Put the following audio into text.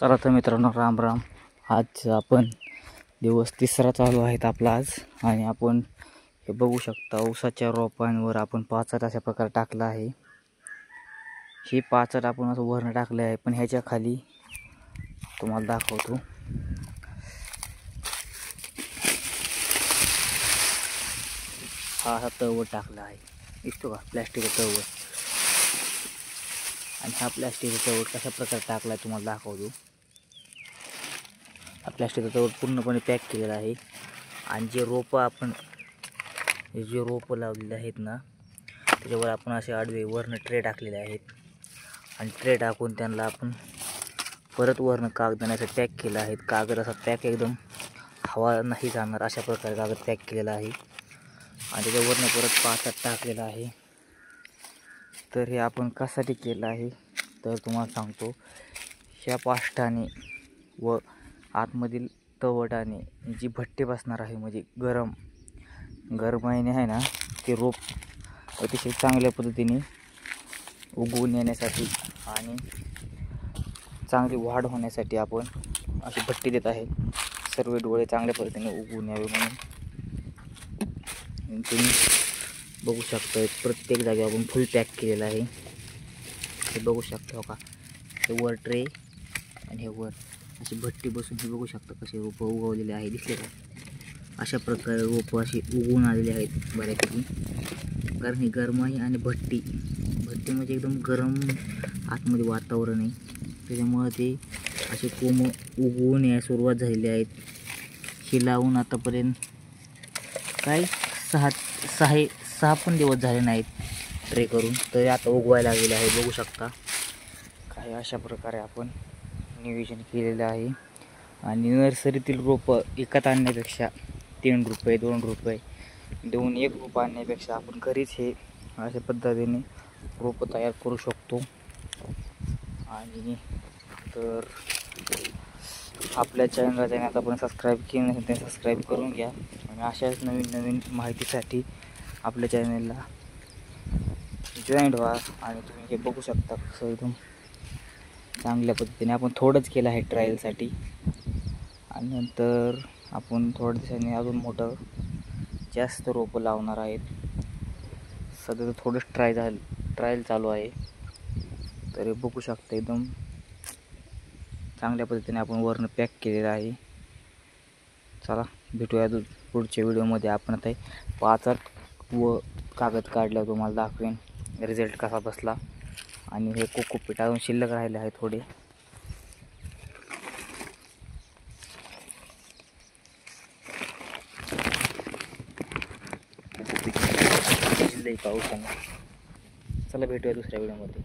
चला तर मित्रांनो, राम राम. आज आपण दिवस तिसरा चालू आहेत आपला आज. आणि आपण हे बघू शकता, ऊसाच्या रोपांवर आपण पाचट अशा प्रकारे टाकला आहे. ही पाचट आपण असं वरनं टाकले आहे, पण ह्याच्या खाली तुम्हाला दाखवतो. हा तळवट टाकला आहे, दिसतो का, प्लॅस्टिकचा तळवट. आणि हा प्लॅस्टिकचा तळवट कशा प्रकारे टाकला आहे तुम्हाला दाखवतो. हा प्लॅस्टिकचा तळवट पूर्णपणे पॅक केलेला आहे. आणि जे रोपं लावलेले आहेत ना, त्याच्यावर आपण असे आडवे वरनं ट्रे टाकलेले आहेत. आणि ट्रे टाकून त्यांना आपण परत वरनं कागदाने असं पॅक केलं आहे. कागद असा पॅक एकदम हवा नाही जाणार अशा प्रकारे कागद पॅक केलेला आहे. आणि त्याच्यावरनं परत पाचट टाकलेला आहे. तर हे आपण कशासाठी केलं आहे तर तुम्हाला सांगतो. ह्या पाष्टाने व आतमधील तवटाने जी भट्टी बसणार आहे, म्हणजे गरमाईने आहे ना, ते रोप अतिशय चांगल्या पद्धतीने उगवून येण्यासाठी आणि चांगली वाढ होण्यासाठी आपण अशी भट्टी देत आहे. सर्व डोळे चांगल्या पद्धतीने उगवून यावे म्हणून. तुम्ही बघू शकता, प्रत्येक जागी आपण फुल पॅक केलेलं आहे. हे बघू शकता हो का, हे वर ट्रे आणि हे वर अशी भट्टी बसून हे बघू शकता कसे रोपं उगवलेले आहे, दिसले का. अशा प्रकारे रोपं अशी उगवून आलेली आहेत बऱ्यापैकी. कारण ही गरमाई आणि भट्टी म्हणजे एकदम गरम आतमध्ये वातावरण आहे, त्याच्यामुळं ते असे कोंब उगवून यायला सुरुवात झालेली आहेत. ही लावून आतापर्यंत काय सहा पण दिवस झाले नाहीत ट्रे करून, तरी आता उगवायला लागलेले आहे. बघू शकता काय अशा प्रकारे आपण नियोजन केलेलं आहे. आणि नर्सरीतील रोपं विकत आणण्यापेक्षा 3 रुपये 2 रुपये देऊन 1 रुपया आणण्यापेक्षा आपण घरीच हे अशा पद्धतीने रोपं तयार करू शकतो. आणि तर आपल्या चॅनलला आपण सबस्क्राईब केलं नसेल तर सबस्क्राईब करून घ्या. आणि अशाच नवीन माहितीसाठी आपल्या चॅनलला जॉईंट व्हा. आणि तुम्ही हे बघू शकता कसं एकदम चांगल्या पद्धतीने आपण थोडंच केलं आहे ट्रायलसाठी. आणि नंतर आपण थोड्या दिवसांनी अजून मोठं जास्त रोपं लावणार आहेत. सध्या तर थोडंच ट्रायल चालू आहे. तर बघू शकता एकदम चांगल्या पद्धतीने आपण वरनं पॅक केलेलं आहे. चला भेटूया पुढच्या व्हिडिओमध्ये. आपण आता पाचट व कागद काढल्यावर तुम्हाला दाखवेन रिझल्ट कसा बसला. आणि हे कोकोपीट अजून शिल्लक राहिले आहे थोडे. कोकोपीट पाऊस. चला भेटूया दुसऱ्या व्हिडिओमध्ये.